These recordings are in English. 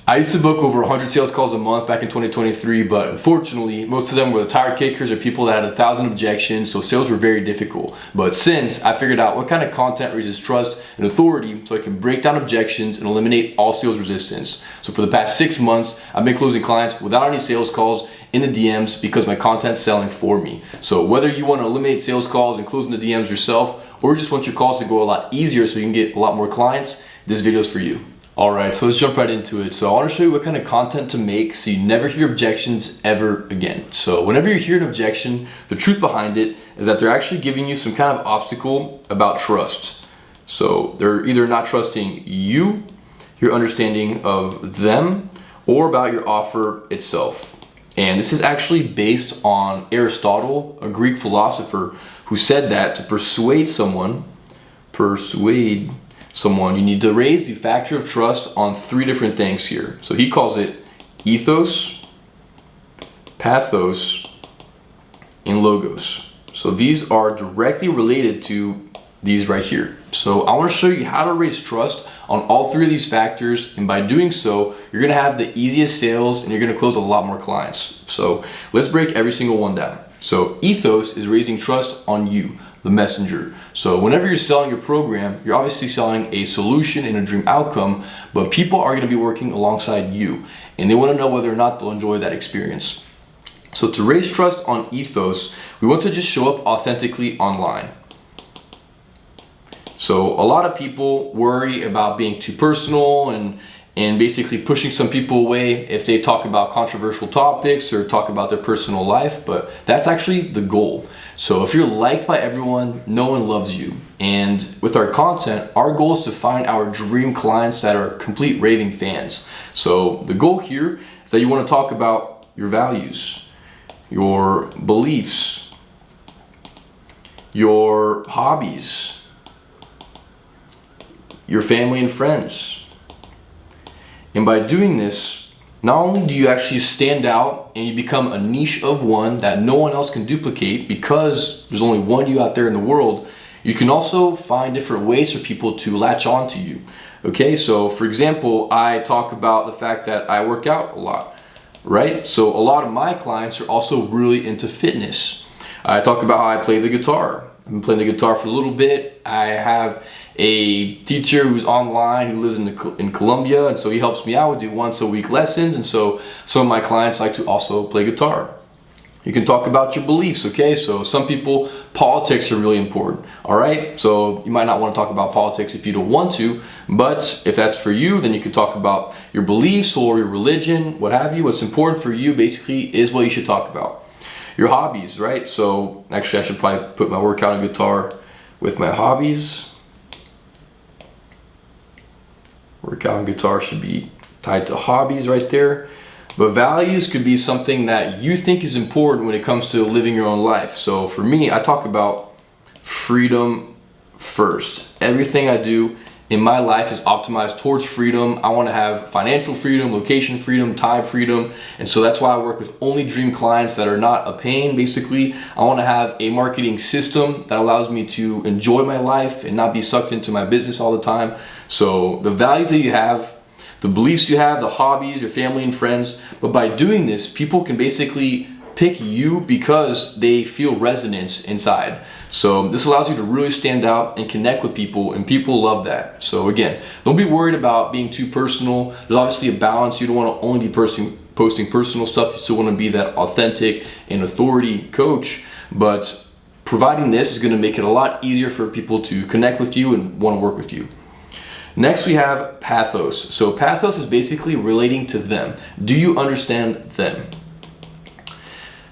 I used to book over 100 sales calls a month back in 2023, but unfortunately, most of them were the tire kickers or people that had 1,000 objections, so sales were very difficult. But since I figured out what kind of content raises trust and authority so I can break down objections and eliminate all sales resistance. So for the past 6 months, I've been closing clients without any sales calls in the DMs because my content's selling for me. So whether you want to eliminate sales calls and close in the DMs yourself, or just want your calls to go a lot easier so you can get a lot more clients, this video is for you. Alright, so let's jump right into it. So I want to show you what kind of content to make so you never hear objections ever again. So whenever you hear an objection, the truth behind it is that they're actually giving you some kind of obstacle about trust. So they're either not trusting you, your understanding of them, or about your offer itself. And this is actually based on Aristotle, a Greek philosopher, who said that to persuade someone, you need to raise the factor of trust on 3 different things here. So he calls it ethos, pathos, and logos. So these are directly related to these right here. So I want to show you how to raise trust on all 3 of these factors, and by doing so, you're going to have the easiest sales and you're going to close a lot more clients. So let's break every single one down. So ethos is raising trust on you, the messenger. So whenever you're selling your program, you're obviously selling a solution and a dream outcome, but people are going to be working alongside you and they want to know whether or not they'll enjoy that experience. So to raise trust on ethos, we want to just show up authentically online. So a lot of people worry about being too personal and basically pushing some people away if they talk about controversial topics or talk about their personal life, but that's actually the goal. So if you're liked by everyone, no one loves you. And with our content, our goal is to find our dream clients that are complete raving fans. So the goal here is that you want to talk about your values, your beliefs, your hobbies, your family and friends. And by doing this, not only do you actually stand out and you become a niche of one that no one else can duplicate because there's only one you out there in the world, you can also find different ways for people to latch on to you. Okay, so for example, I talk about the fact that I work out a lot, right? So a lot of my clients are also really into fitness. I talk about how I play the guitar. I've been playing the guitar for a little bit. I have a teacher who's online who lives in Colombia, and so he helps me out. We do once a week lessons, and so some of my clients like to also play guitar. You can talk about your beliefs, okay? So some people, politics are really important, all right? So you might not want to talk about politics if you don't want to, but if that's for you, then you can talk about your beliefs or your religion, what have you. What's important for you basically is what you should talk about. Your hobbies, right? So actually I should probably put my workout and guitar with my hobbies. Workout and guitar should be tied to hobbies right there. But values could be something that you think is important when it comes to living your own life. So for me, I talk about freedom first. Everything I do in my life is optimized towards freedom. I want to have financial freedom, location freedom, time freedom. And so that's why I work with only dream clients that are not a pain. Basically, I want to have a marketing system that allows me to enjoy my life and not be sucked into my business all the time. So the values that you have, the beliefs you have, the hobbies, your family and friends. But by doing this, people can basically pick you because they feel resonance inside. So this allows you to really stand out and connect with people, and people love that. So again, don't be worried about being too personal. There's obviously a balance. You don't want to only be posting personal stuff. You still want to be that authentic and authority coach, but providing this is going to make it a lot easier for people to connect with you and want to work with you. Next we have pathos. So pathos is basically relating to them. Do you understand them?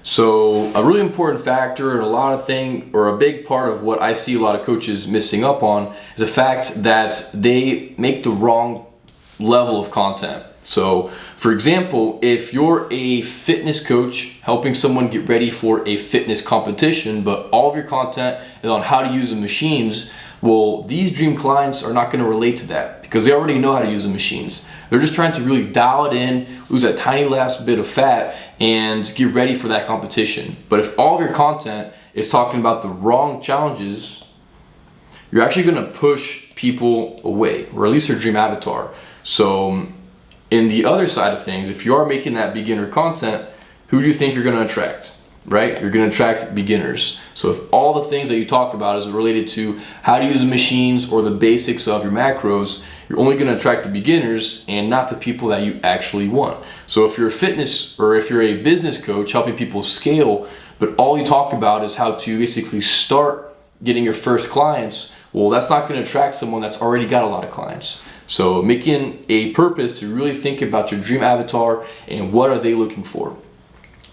So a really important factor and a big part of what I see a lot of coaches missing up on is the fact that they make the wrong level of content. So for example, if you're a fitness coach helping someone get ready for a fitness competition, but all of your content is on how to use the machines, well, these dream clients are not going to relate to that because they already know how to use the machines. They're just trying to really dial it in, lose that tiny last bit of fat, and get ready for that competition. But if all of your content is talking about the wrong challenges, you're actually going to push people away, or at least their dream avatar. So in the other side of things, if you are making that beginner content, who do you think you're going to attract? Right? You're going to attract beginners. So if all the things that you talk about is related to how to use the machines or the basics of your macros, you're only going to attract the beginners and not the people that you actually want. So if you're a fitness or if you're a business coach helping people scale, but all you talk about is how to basically start getting your first clients, well, that's not going to attract someone that's already got a lot of clients. So making a purpose to really think about your dream avatar and what are they looking for.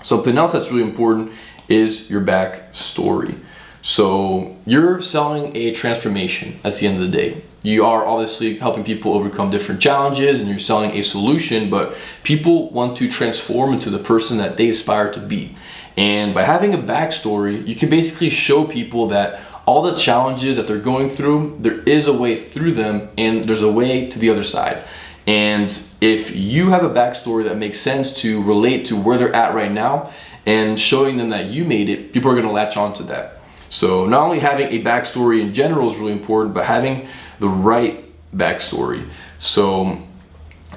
Something else that's really important is your backstory. So you're selling a transformation at the end of the day. You are obviously helping people overcome different challenges and you're selling a solution, but people want to transform into the person that they aspire to be. And by having a backstory, you can basically show people that all the challenges that they're going through, there is a way through them and there's a way to the other side. And if you have a backstory that makes sense to relate to where they're at right now and showing them that you made it, people are going to latch on to that. So not only having a backstory in general is really important, but having the right backstory. So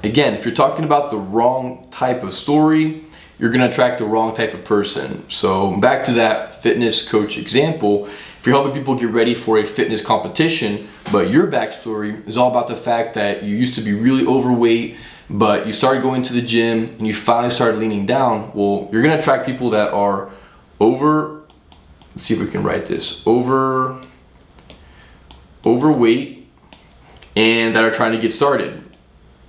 again, if you're talking about the wrong type of story, you're going to attract the wrong type of person. So back to that fitness coach example, if you're helping people get ready for a fitness competition, but your backstory is all about the fact that you used to be really overweight, but you started going to the gym and you finally started leaning down, well, you're going to attract people that are let's see if we can write this, overweight and that are trying to get started,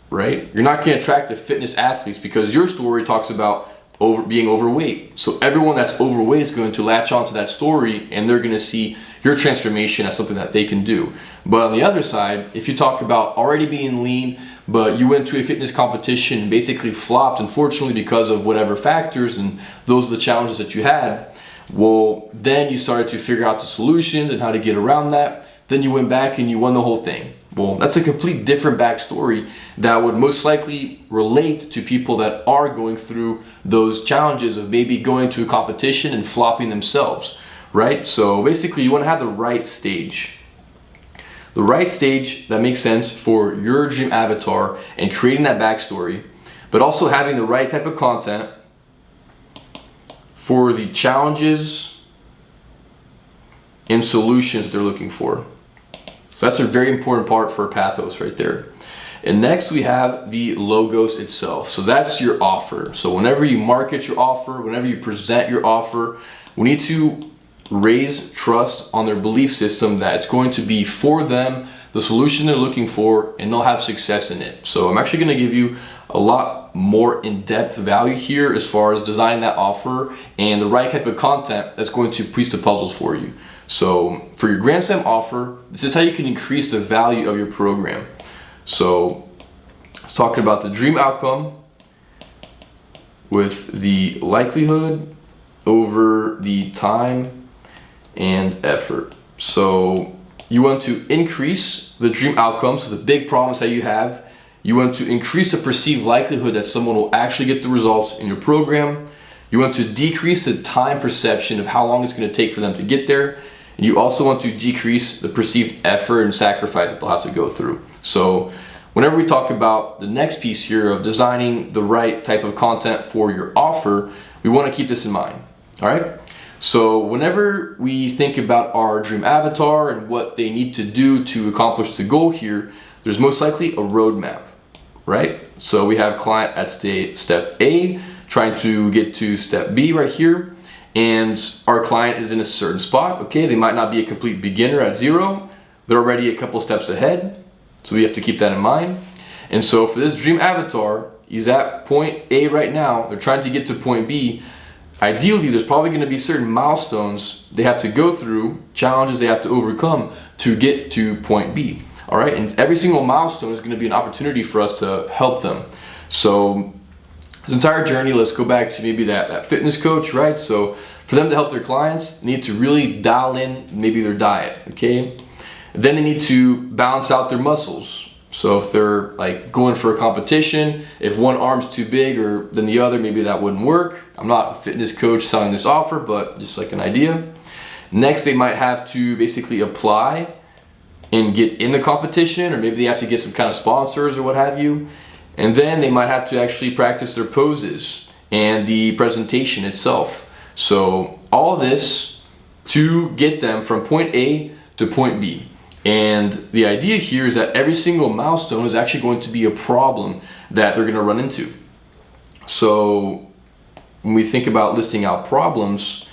right? You're not going to attract the fitness athletes because your story talks about being overweight. So everyone that's overweight is going to latch onto that story and they're going to see your transformation as something that they can do. But on the other side, if you talk about already being lean, but you went to a fitness competition and basically flopped, unfortunately, because of whatever factors, and those are the challenges that you had, well, then you started to figure out the solutions and how to get around that. Then you went back and you won the whole thing. Well, that's a complete different backstory that would most likely relate to people that are going through those challenges of maybe going to a competition and flopping themselves, right? So basically you want to have the right stage. The right stage that makes sense for your dream avatar and creating that backstory, but also having the right type of content for the challenges and solutions that they're looking for. So that's a very important part for Pathos right there. And next we have the logos itself. So that's your offer. So whenever you market your offer, whenever you present your offer, we need to raise trust on their belief system that it's going to be for them, the solution they're looking for, and they'll have success in it. So I'm actually going to give you a lot more in-depth value here as far as designing that offer and the right type of content that's going to piece the puzzles for you. So for your Grand Slam offer, this is how you can increase the value of your program. So let's talk about the dream outcome with the likelihood over the time and effort. So you want to increase the dream outcome, so the big problems that you have. You want to increase the perceived likelihood that someone will actually get the results in your program. You want to decrease the time perception of how long it's going to take for them to get there. And you also want to decrease the perceived effort and sacrifice that they'll have to go through. So whenever we talk about the next piece here of designing the right type of content for your offer, we want to keep this in mind. All right. So whenever we think about our dream avatar and what they need to do to accomplish the goal here, there's most likely a roadmap, right? So we have client at step A trying to get to step B right here. And our client is in a certain spot, okay? They might not be a complete beginner at 0. They're already a couple steps ahead. So we have to keep that in mind. And so for this dream avatar, he's at point A right now. They're trying to get to point B. Ideally, there's probably going to be certain milestones they have to go through, challenges they have to overcome to get to point B. All right, and every single milestone is going to be an opportunity for us to help them. So this entire journey, let's go back to maybe that fitness coach, right? So for them to help their clients, they need to really dial in maybe their diet, okay? Then they need to balance out their muscles. So if they're like going for a competition, if one arm's too big or than the other, maybe that wouldn't work. I'm not a fitness coach selling this offer, but just like an idea. Next, they might have to basically apply and get in the competition, or maybe they have to get some kind of sponsors or what have you. And then they might have to actually practice their poses and the presentation itself. So all this to get them from point A to point B. And the idea here is that every single milestone is actually going to be a problem that they're going to run into. So when we think about listing out problems,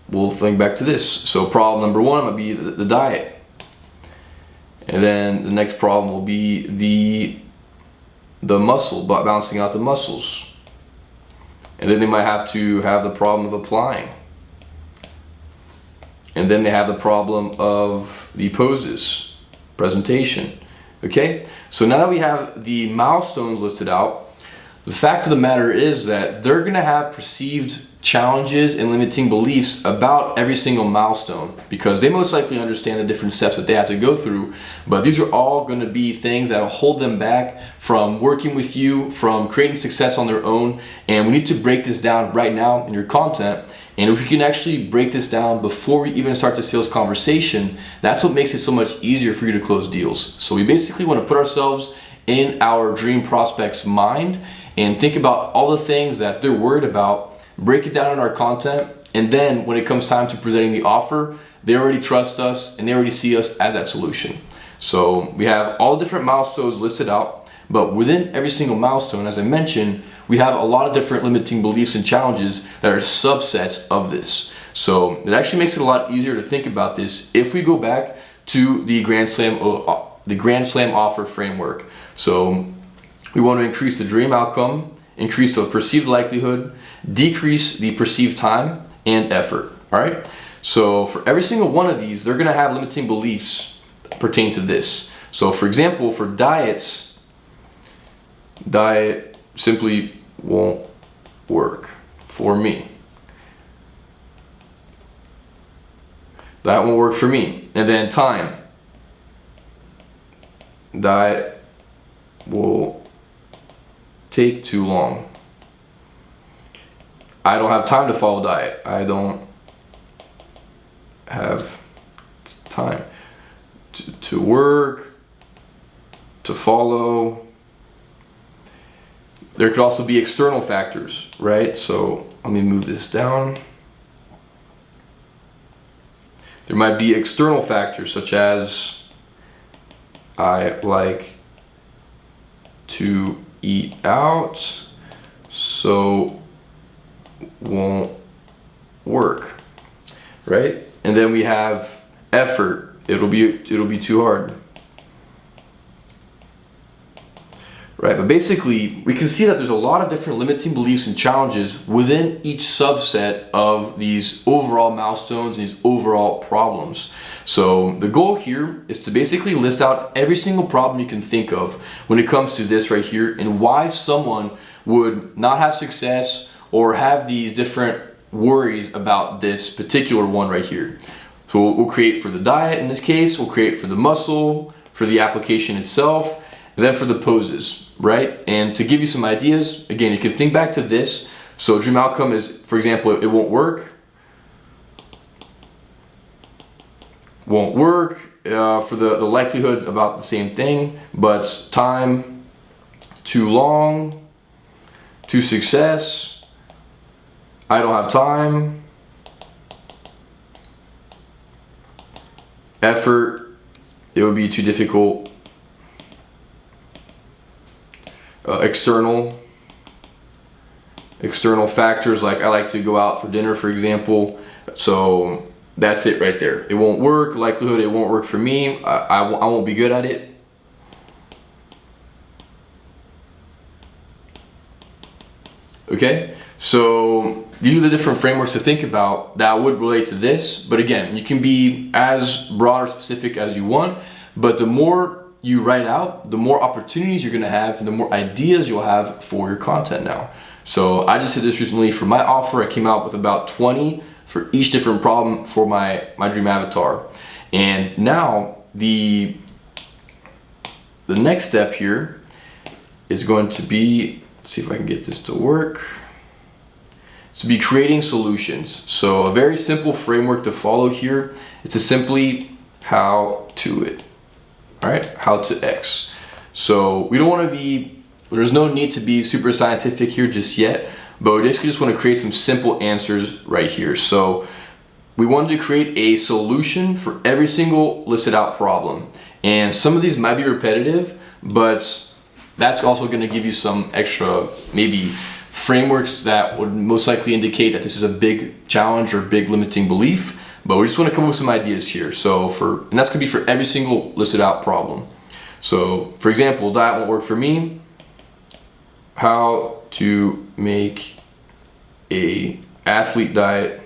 we'll think back to this. So problem number one might be the diet. And then the next problem will be the muscle, balancing out the muscles. And then they might have to have the problem of applying. And then they have the problem of the poses, presentation. Okay? So now that we have the milestones listed out, the fact of the matter is that they're going to have perceived challenges and limiting beliefs about every single milestone, because they most likely understand the different steps that they have to go through, but these are all going to be things that will hold them back from working with you, from creating success on their own. And we need to break this down right now in your content. And if we can actually break this down before we even start the sales conversation, that's what makes it so much easier for you to close deals. So we basically want to put ourselves in our dream prospect's mind and think about all the things that they're worried about, break it down in our content, and then when it comes time to presenting the offer, they already trust us and they already see us as that solution. So we have all different milestones listed out, but within every single milestone, as I mentioned, we have a lot of different limiting beliefs and challenges that are subsets of this. So it actually makes it a lot easier to think about this if we go back to the Grand Slam offer framework. So we want to increase the dream outcome, increase the perceived likelihood, decrease the perceived time and effort. All right. So for every single one of these, they're going to have limiting beliefs pertain to this. So for example, for diet simply won't work for me. That won't work for me. And then time. Diet will take too long. I don't have time to follow diet. I don't have time to work, to follow. There could also be external factors, right? So let me move this down. There might be external factors such as I like to eat out, so won't work, right? And then we have effort. It'll be too hard. Right, but basically we can see that there's a lot of different limiting beliefs and challenges within each subset of these overall milestones and these overall problems. So the goal here is to basically list out every single problem you can think of when it comes to this right here, and why someone would not have success or have these different worries about this particular one right here. So we'll create for the diet in this case, we'll create for the muscle, for the application itself, and then for the poses, right? And to give you some ideas, again, you can think back to this. So dream outcome is, for example, it won't work. Won't work. For the likelihood, about the same thing, but time, too long, to success, I don't have time, effort, it would be too difficult. External factors, like I like to go out for dinner, for example. So that's it right there. It won't work. Likelihood, it won't work for me. I won't be good at it. Okay, so these are the different frameworks to think about that would relate to this. But again, you can be as broad or specific as you want, but the more you write out, the more opportunities you're going to have and the more ideas you'll have for your content now. So I just did this recently for my offer. I came out with about 20 for each different problem for my dream avatar. And now the next step here is going to be, let's see if I can get this to work, to be creating solutions. So a very simple framework to follow here. It's a simply how to it. All right, how to X. So we don't want to be there's no need to be super scientific here just yet, but we just want to create some simple answers right here. So we wanted to create a solution for every single listed out problem. And some of these might be repetitive, but that's also going to give you some extra maybe frameworks that would most likely indicate that this is a big challenge or big limiting belief. But we just want to come up with some ideas here. So and that's going to be for every single listed out problem. So for example, diet won't work for me. How to make a athlete diet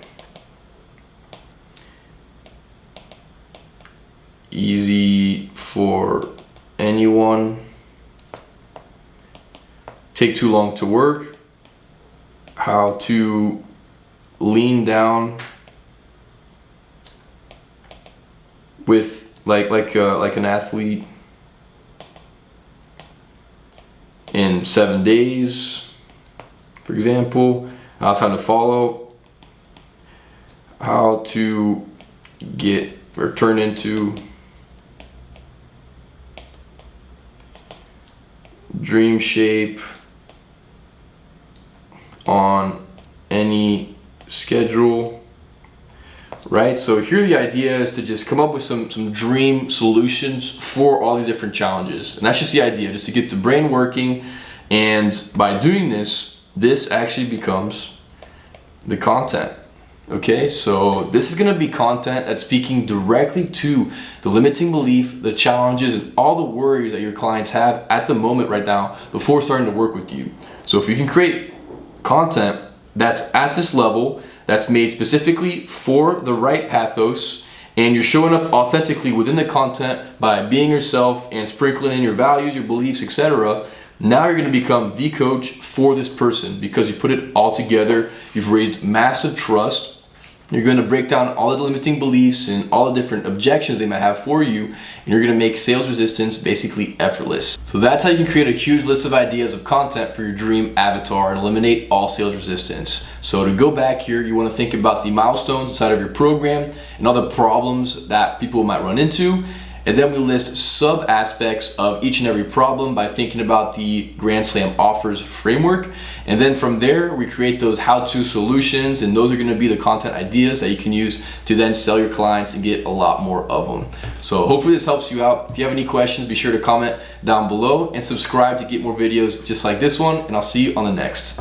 easy for anyone. Take too long to work. How to lean down with like an athlete in 7 days, for example. How time to follow. How to get or turn into dream shape on any schedule, right? So here the idea is to just come up with some dream solutions for all these different challenges. And that's just the idea, just to get the brain working. And by doing this actually becomes the content. Okay, so this is going to be content that's speaking directly to the limiting belief, the challenges, and all the worries that your clients have at the moment right now before starting to work with you. So if you can create content that's at this level, that's made specifically for the right pathos, and you're showing up authentically within the content by being yourself and sprinkling in your values, your beliefs, etc., now you're going to become the coach for this person because you put it all together. You've raised massive trust. You're going to break down all the limiting beliefs and all the different objections they might have for you, and you're going to make sales resistance basically effortless. So that's how you can create a huge list of ideas of content for your dream avatar and eliminate all sales resistance. So to go back here, you want to think about the milestones inside of your program and all the problems that people might run into. And then we list sub aspects of each and every problem by thinking about the Grand Slam offers framework. And then from there, we create those how-to solutions, and those are going to be the content ideas that you can use to then sell your clients and get a lot more of them. So hopefully this helps you out. If you have any questions, be sure to comment down below and subscribe to get more videos just like this one, and I'll see you on the next.